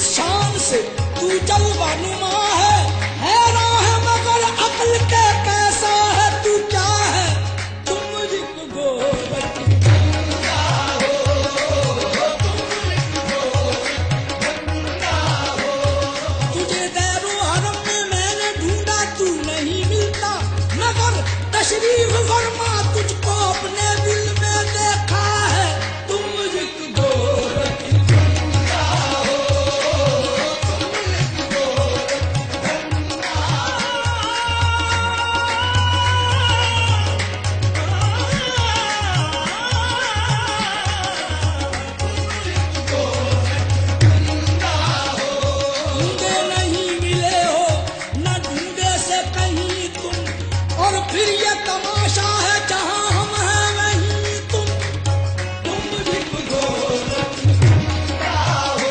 किस शान से तू जलवा नुमा है राह मगर अक्ल के कैसा है तू क्या है तुम एक गोरख बंदा हो तुझे दैरो हरम में मैंने ढूंढा तू नहीं मिलता मगर तशरीफ फरमा तुझको अपने दिल में देखा है तुम एक गोरख बंदा हो ढूंढे नहीं मिले हो न ढूंढे से कहीं तुम और फिर ये तमाशा है जहां हम हैं वहीं तुम एक गोरख बंदा हो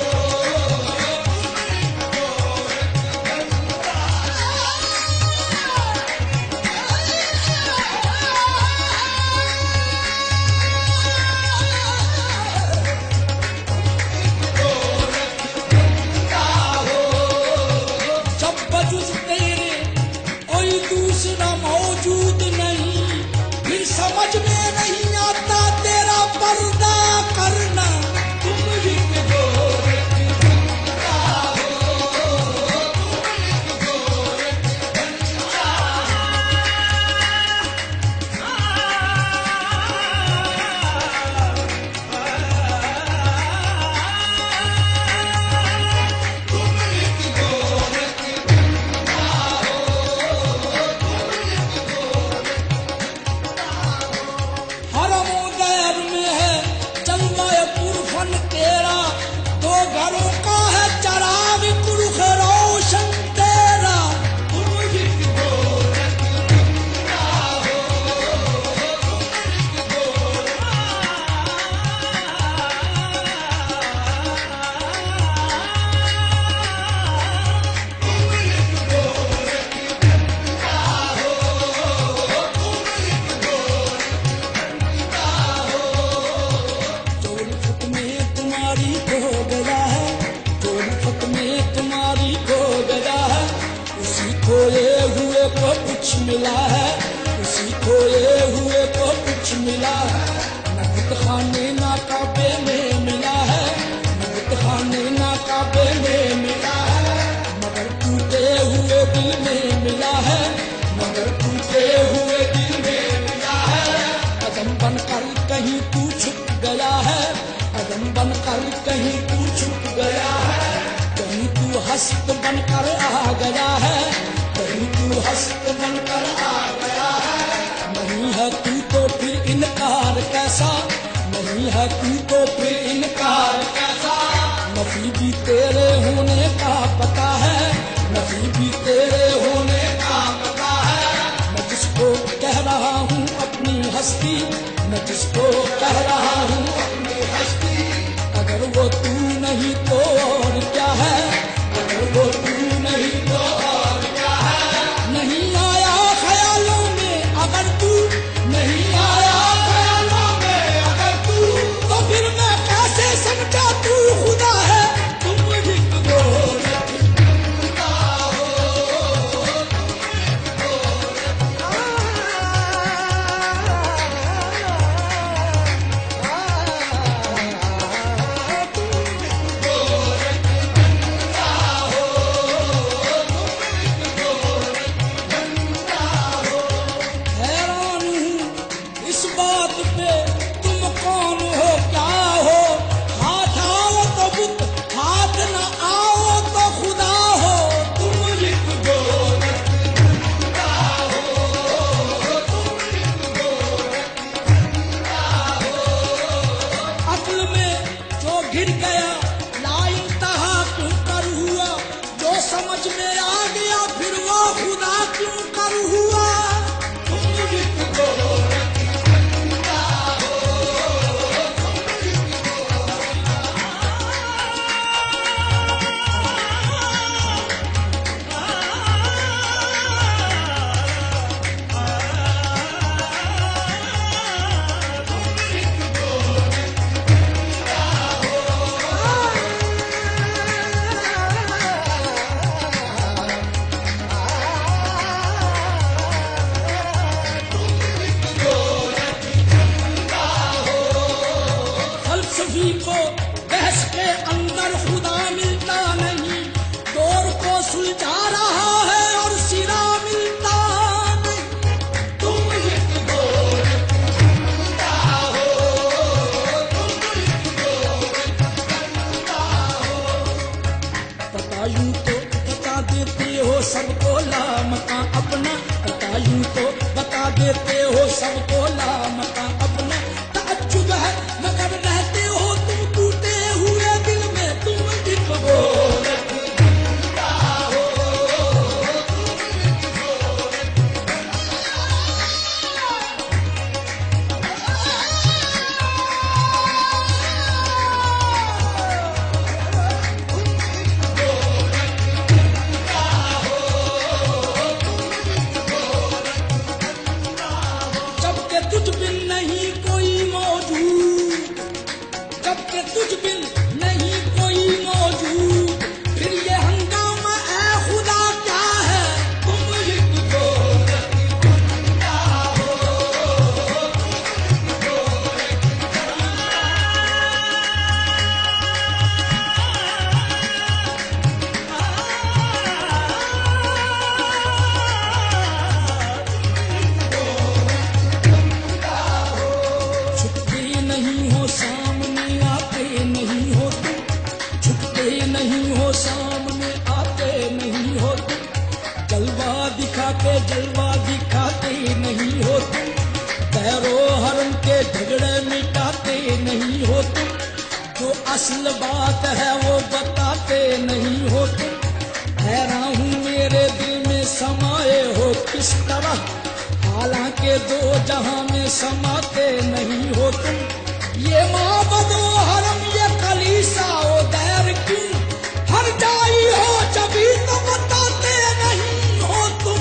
जब बजुज तेरे कोई दूसरा मौजूद नहीं फिर समझ में नहीं आता तेरा पर्दा करना तुम एक गोरख बंदा हो हरमो गैर में है जलवाए पुरफन तेरा दो घरों का है चराग कुरुख रोशन तेरा तुम एक गोरख बंदा हो जो उल्फत में तुम्हारी खो गया है जो उल्फत में तुम्हारी खो गया है उसी खोए हुए को कुछ मिला है उसी खोए हुए को कुछ मिला है नगद खाने ना काबे में मिला है नगद खाने ना काबे में मिला है मगर टूटे हुए दिल में मिला है मगर टूटे हुए दिल में मिला है कदम बनकर कहीं तू छुप गया है कदम बनकर कहीं तू छुप गया है कहीं तू हस्त बनकर आ गया है कहीं तू हस्त बनकर आ गया है नहीं है तू तो फिर इनकार कैसा नहीं है तू तो फिर इनकार कैसा नफी भी तेरे होने का पता है नफी भी तेरे होने का पता है मैं जिसको कह रहा हूँ अपनी हस्ती मैं जिसको कह रहा हूँ अपनी हस्ती अगर वो तू नहीं तो और क्या है अगर वो तू नहीं तो और क्या है नहीं आया ख्यालों में अगर तू नहीं आया ख्यालों में अगर तू तो फिर मैं कैसे समझा तू खुदा है तुम एक गोरख बंदा हो बतायूं तो बता देते हो सबको लामका अपना, बतायूं तो बता देते हो सबको लामका अपना। ताज्जुब है मगर रहते हो तुम टूटे हुए दिल में, तुम एक गोरख जिंदा हो, जबकि तुझ बिन नहीं कोई मौजूद, जबकि तुझ बिन नहीं कोई मौजूद, फिर ये हंगामा ऐ खुदा क्या है, तुम एक गोरख जिंदा हो, छुपते नहीं हो सामने आते नहीं हो तुम, छुपते नहीं हो सामने आते नहीं हो तुम, जलवा दिखाते नहीं हो तुम, पैरो हरम के झगड़े मिटाते नहीं हो तुम, जो असल बात है वो बताते नहीं हो तुम। हैरान हूँ मेरे दिल में समाये हो किस तरह, हालांकि दो जहां में समाते नहीं हो तुम। ये माबदो हरम ये कलीसा ओ दैर क्यों हर जाई हो, जभी तो बताते नहीं हो तुम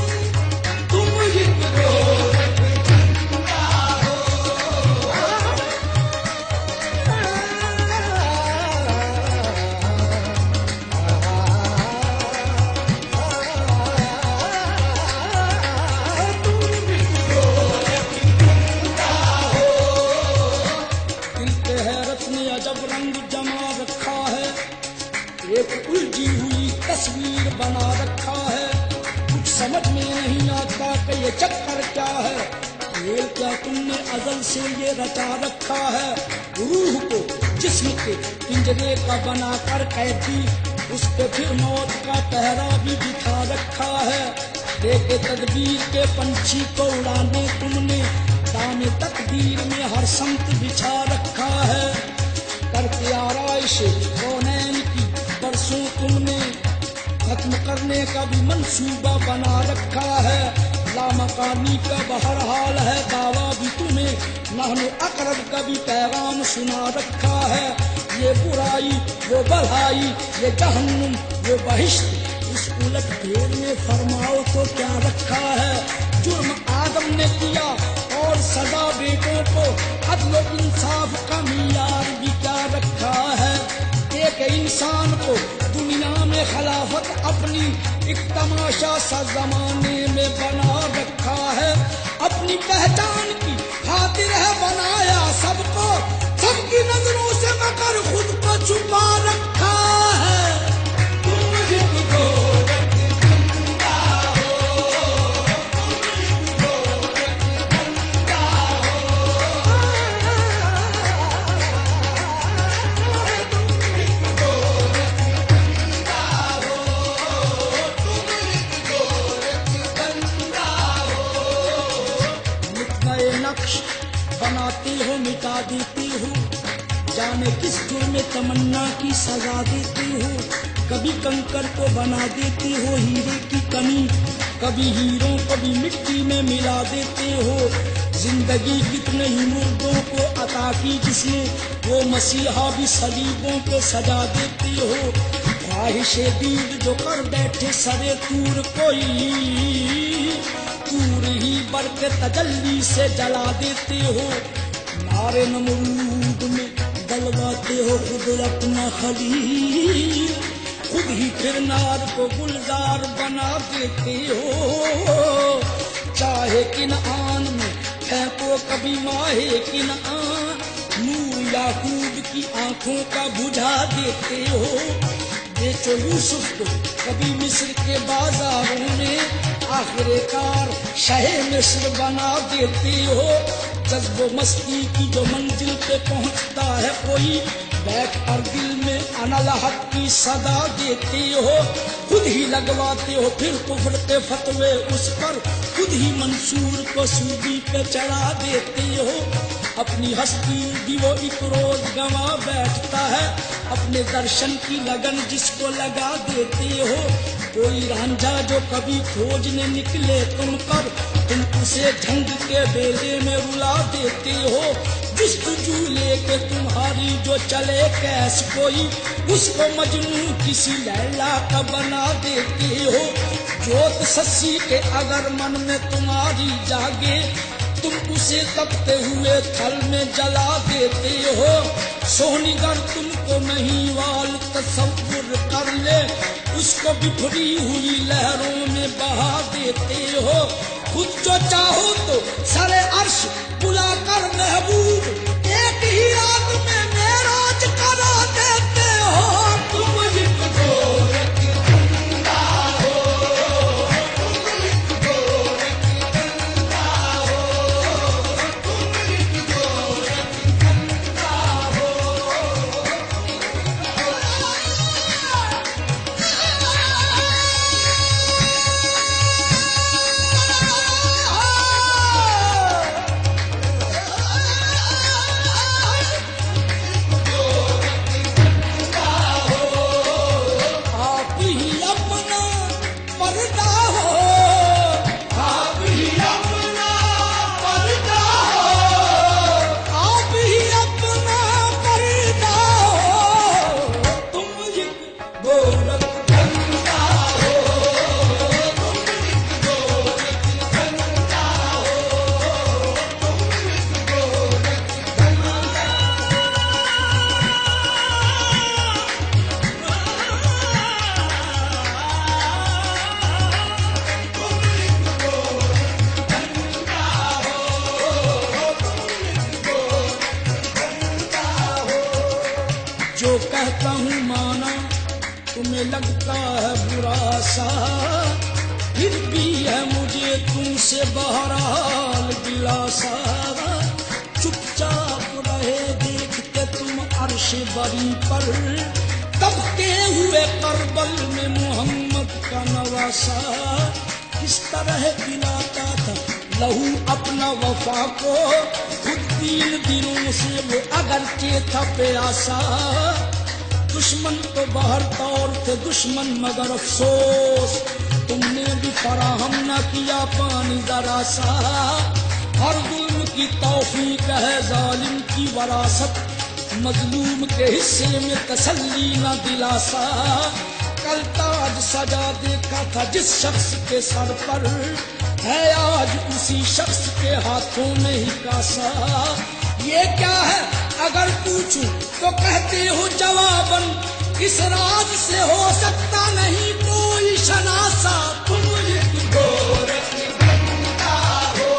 एक गोरख जिंदा हो। दिल पे हैरत ने अजब रंग जमा रखा है, एक उलझी हुई तस्वीर बना रखा है, कुछ समझ में नहीं आता कि ये चक्कर क्या है, खेल क्या तुमने अजल से ये रचा रखा है। रूह को जिस्म के पिंजरे का बना कर कैदी, उस पे फिर मौत का पहरा भी बिठा रखा है। लेके तदबीर के पंछी को उड़ाने तुमने, दाने तकदीर में हर संत बिछा रखा है। करके आराइश कौनैन की बरसों तुमने, खत्म करने का भी मंसूबा बना रखा है। लामकानी का बहरहाल है दावा भी तुम्हें, नाहनु अकरब का भी पैगाम सुना रखा है। ये बुराई वो भलाई, ये जहन्नुम वो बहिश्त, इस उलट फेर में फरमाओ तो क्या रखा है। जुर्म आदम ने किया और सजा बेटों को, अदल इंसाफ का मियार भी क्या रखा है। एक इंसान को दुनिया में खिलाफत अपनी एक तमाशा सा जमाने में बना रखा है। अपनी पहचान की खातिर है बनाया सबको, सबकी नजरों से मगर खुद को छुपा रखा है। तुम एक गोरख जिंदा हो, तुम एक गोरख जिंदा हो, तुम एक गोरख जिंदा हो, तुम एक गोरख जिंदा हो। मिट गए नक्श बनाती हो मिटा देती हूँ, जाने किस जुर्म में तमन्ना की सजा देती हूँ। कभी कंकर को बना देती हो हीरे की कमी, कभी हीरों को भी मिट्टी में मिला देते हो। जिंदगी कितने ही मुर्दों को अता की जिसने, वो मसीहा भी सलीबों पे सजा देती हो। ख्वाहिशे दीद जो कर बैठे सरे तूर कोई, तूर ही बरके तजल्ली से जला देते हो। नारे नमरूद में डलवाते हो खुद अपना खलील, खुद ही फिर नार को गुलजार बना देते हो। चाहे किनआन में फेंको कभी माहे किनआन, नूर याकूब की आंखों का बुझा देते हो। बेचो यूसुफ को कभी मिस्र के बाजारों में, आखिरकार शहे मिस्र बना देते हो। जज्बो मस्ती की जो मंजिल पे पहुंचता है कोई, बैठ और दिल में अनलहक की सदा देते हो, खुद ही लगवाते हो फिर कुफ्र के फतवे उस पर, खुद ही मंसूर को सूदी पे चढ़ा देते हो। अपनी हस्ती भी वो एक रोज गंवा बैठता है, अपने दर्शन की लगन जिसको लगा देते हो। कोई रांझा जो कभी खोजने निकले तुम पर, तुम उसे झंग के बेले में रुला देते हो। जुस्तजू लेके तुम्हारी जो चले कैस कोई, उसको मजनू किसी लैला का बना देते हो। जोत सस्सी के अगर मन में तुम्हारी जागे, तुम उसे तपते हुए थल में जला देते हो। सोहनीगर तुमको महिवाल तसव्वुर कर ले, उसको बिखरी हुई लहरों में बहा देते हो। खुद जो चाहो तो सरे अर्श बुला कर महबूब, एक ही रात में मेराज करा देते हो। तुम एक गोरख बंदा हो, तुम एक गोरख बंदा हो, तुम एक गोरख बंदा हो। जो कहता हूँ माना तुम्हें लगता है बुरा सा, फिर भी है मुझे तुमसे बहरहाल दिलासा। चुपचाप रहे देखते तुम अर्श बरी पर, तबके हुए करबल में मोहम्मद का नवासा। किस तरह पिलाता था लहू अपना वफा को, खुद 3 दिनों से वो अगरचे था प्यासा। दुश्मन तो बाहर तौर थे दुश्मन मगर अफसोस, तुमने भी फराहम न किया पानी जरा सा। हर जुल्म की तौफीक है जालिम की वरासत, मजलूम के हिस्से में तसल्ली न दिलासा। कल ताज सजा देखा था जिस शख्स के सर पर, है आज उसी शख्स के हाथों में ही कासा। ये क्या है अगर पूछूं तो कहते हो जवाबन, इस राज से हो सकता नहीं कोई शनासा। तुम एक गोरख बंदा हो,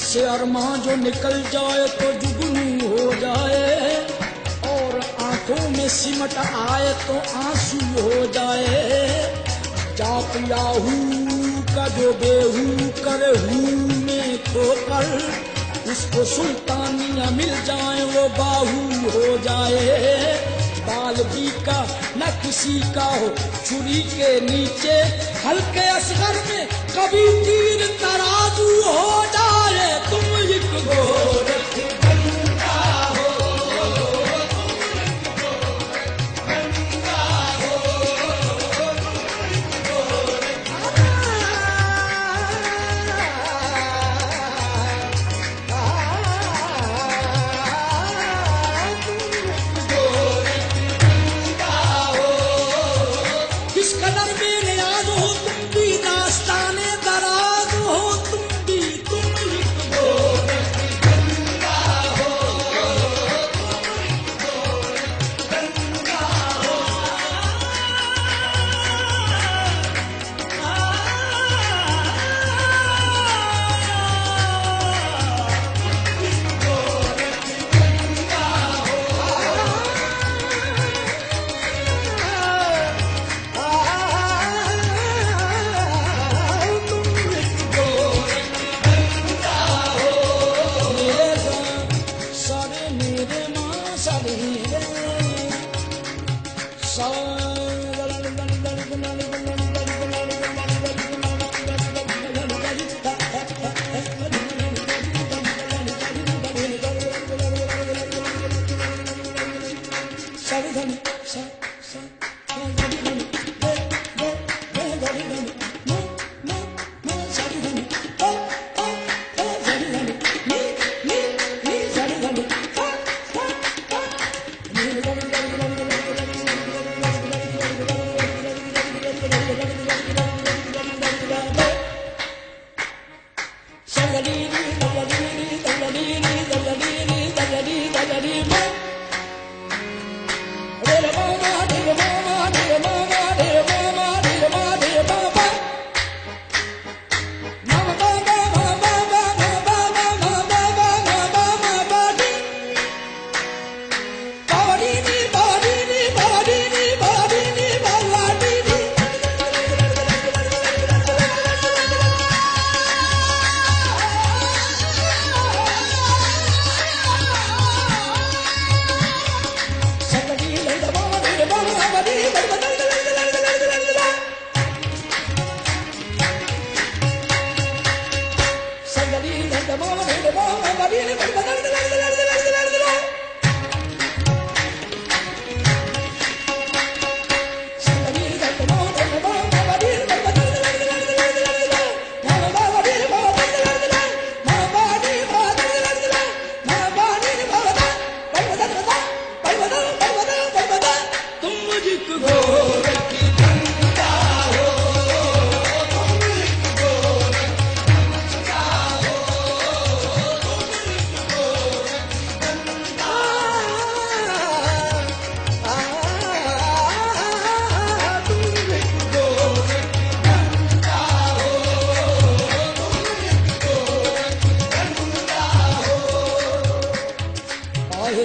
से अरमां जो निकल जाए तो जुगनू हो जाए, और सिमट आए तो आंसू हो जाए। जात याहू का जो बेहू करे हू में खोकर, उसको सुल्तानिया मिल जाए वो बाहू हो जाए। बाल भी का न किसी का हो छुरी के नीचे, हल्के असगर में कभी तीर तराजू हो जाए। तुम एक गोरख गंगा हो,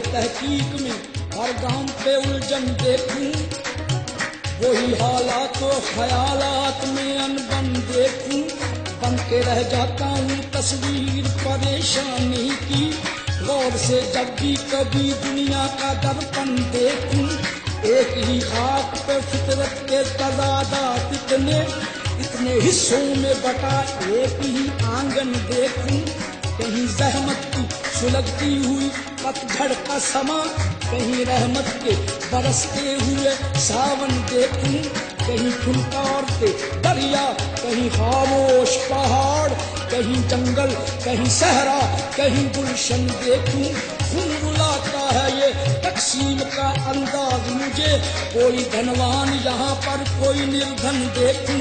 तहकीक में हर गांव पे उलझन देखूं, वही हालात व ख्यालात में अनबन देखूं। बन के रह जाता हूँ तस्वीर परेशानी की, गौर से जब भी कभी दुनिया का दर्पण देखूं। एक ही खाक पे फितरत के तजादात इतने हिस्सों में बटा एक ही आंगन देखूं। कहीं जहमत की सुलगती हुई पतझड़ का समा, कहीं रहमत के बरसते हुए सावन देखूं। कहीं फुलकारते दरिया, कहीं खामोश पहाड़, कहीं जंगल, कहीं सहरा, कहीं गुलशन देखूं। बुलाता है ये तकसीम का अंदाज मुझे, कोई धनवान यहाँ पर कोई निर्धन देखूं।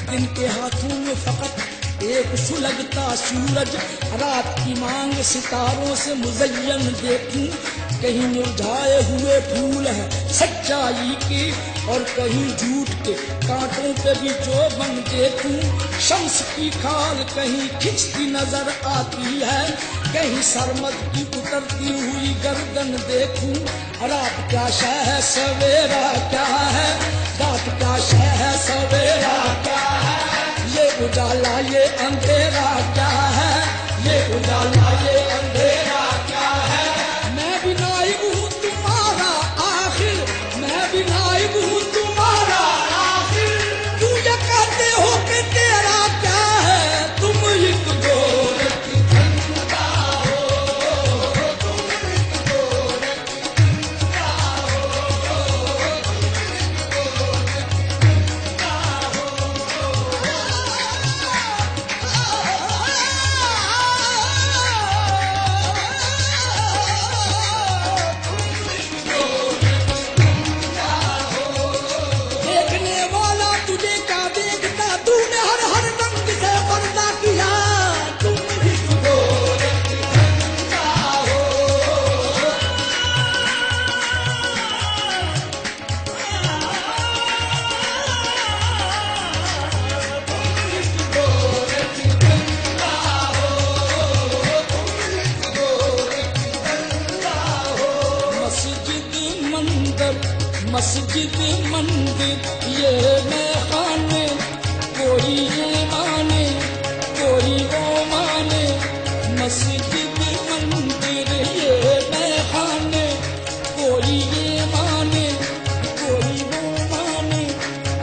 जिनके हाथों में फकत एक सुलगता सूरज, रात की मांग सितारों से मुज़य्यन देखूं। कहीं मुरझाए हुए फूल है सच्चाई की, और कहीं झूठ के कांटों पे भी जो बन देखूं। शम्स की खाल कहीं खिंचती नजर आती है, कहीं सरमद की उतरती हुई गर्दन देखूं, रात क्या शह है सवेरा क्या है, रात क्या शह है सवेरा क्या है, ये उजाला ये अंधेरा क्या है, ये उजाला ये अंधेरा क्या है। मैं भी नाइब हूँ तुम्हारा आखिर, मैं भी नाइब हूँ तुम्हारा आखिर, तू ये कहते हो कि तेरा क्या है, तुम एक गोरख धंधा हो, तुम एक गोरख धंधा हो, देखने वाला तुझे क्या देखता, तूने हर हर रंग से पर्दा किया, तुम एक गोरख धंधा हो। मस्जिद मंदिर ये मैखाने, कोई ये माने कोई वो माने, मस्जिद मंदिर ये मैखाने, कोई ये माने कोई वो माने,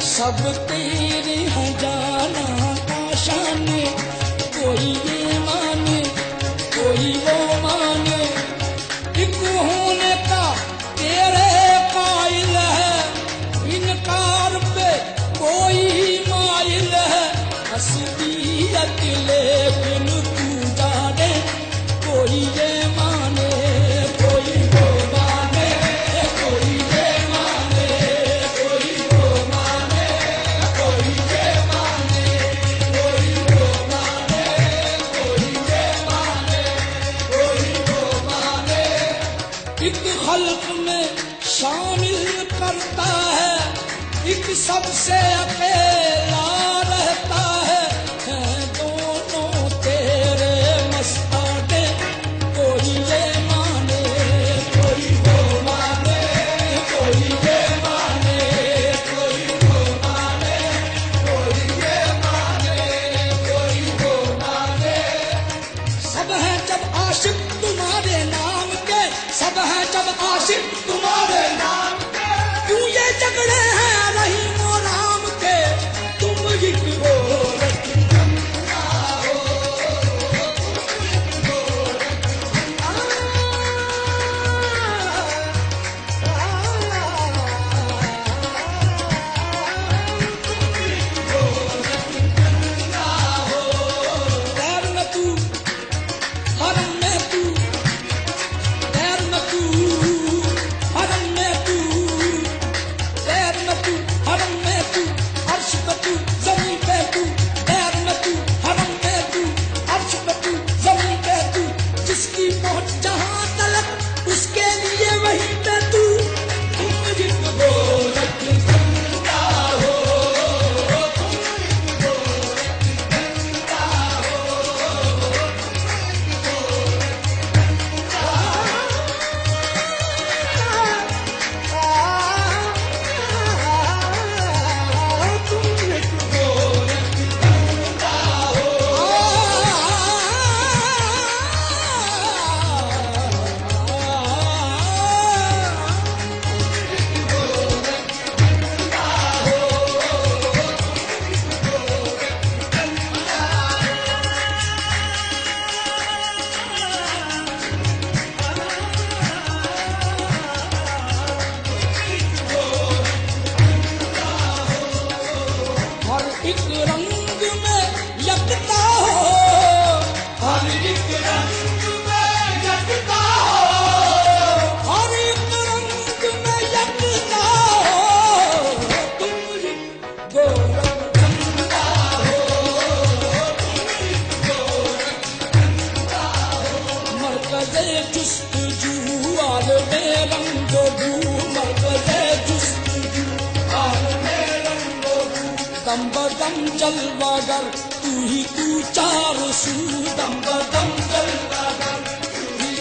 सब तेरे हैं जाना आशाने, कोई ये माने कोई वो माने, एक होने का तेरे कायल है, इनकार पे कोई माइल है, असलियत लेकिन तू जाने, कोई ये माने कोई वो माने, कोई ये माने कोई वो माने, कोई ये माने कोई वो माने, कोई ये माने कोई वो माने। एक खल्क में शामिल करता है, एक सबसे अकेला रहता है, हैं दोनों तेरे मस्ताने, कोई ये माने कोई वो माने, कोई ये माने कोई वो माने, कोई ये माने कोई वो माने। सब हैं जब आशिक तुम्हारे नाम के, सब हैं जब आशिक तुम्हारे नाम के, क्यों ये झगड़े हैं रहीम और राम के, तुम एक गोरख धंधा हो, तुम एक गोरख धंधा हो। पैर में तू हरम में तू, पैर में तू हरम में तू, पैर में तू हरम में तू, अर्श पे तू जमीन पे तू, पैर में तू हरम में तू, अर्श पे तू जमीन पे तू, जिसकी पहुंच जहां तलक उसके लिए वहीं पे तू, तुम एक गोरख धंधा हो, तुम एक गोरख धंधा हो, तुम एक गोरख धंधा हो। हर एक रंग में यकता हो, हर एक रंग में यकता हो, हर एक रंग में यकता हो, तुम एक गोरख धंधा हो, तुम एक गोरख धंधा हो। मरकज़े जुस्तजू आलमे रंगो बू, मरकज़े जुस्तजू आलमे रंगो बू, दम बदम जलवागर तू चार सू दम बदम जलवा दम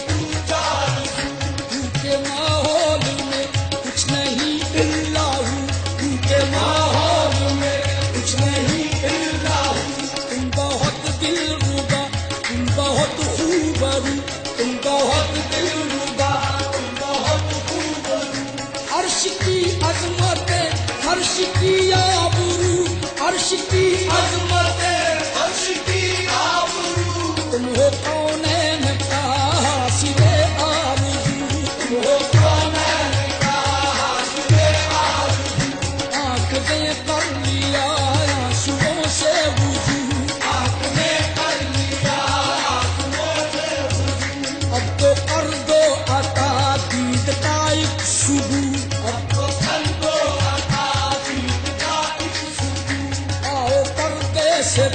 तू चार सू तू के माहौल में कुछ नहीं इल्लाहू तू के माहौल में कुछ नहीं इल्लाहू तुम बहुत दिलरुबा तुम बहुत खूबरू तुम बहुत दिलरुबा तुम बहुत खूबरू अर्श की अजमतें अर्श की आबरू अर्श की अजमतें अर्श की आबरू तुम हो कौनैन का हासिले आरज़ू तुम हो कौनैन का हासिले आरज़ू आँख ने कर लिया आंसुओं से वुज़ू आँख ने कर लिया आंसुओं से वुज़ू अब तो कर दो अता दीद का एक शुरू अब तो कर दो अता दीद का एक शुरू आओ पर्दे से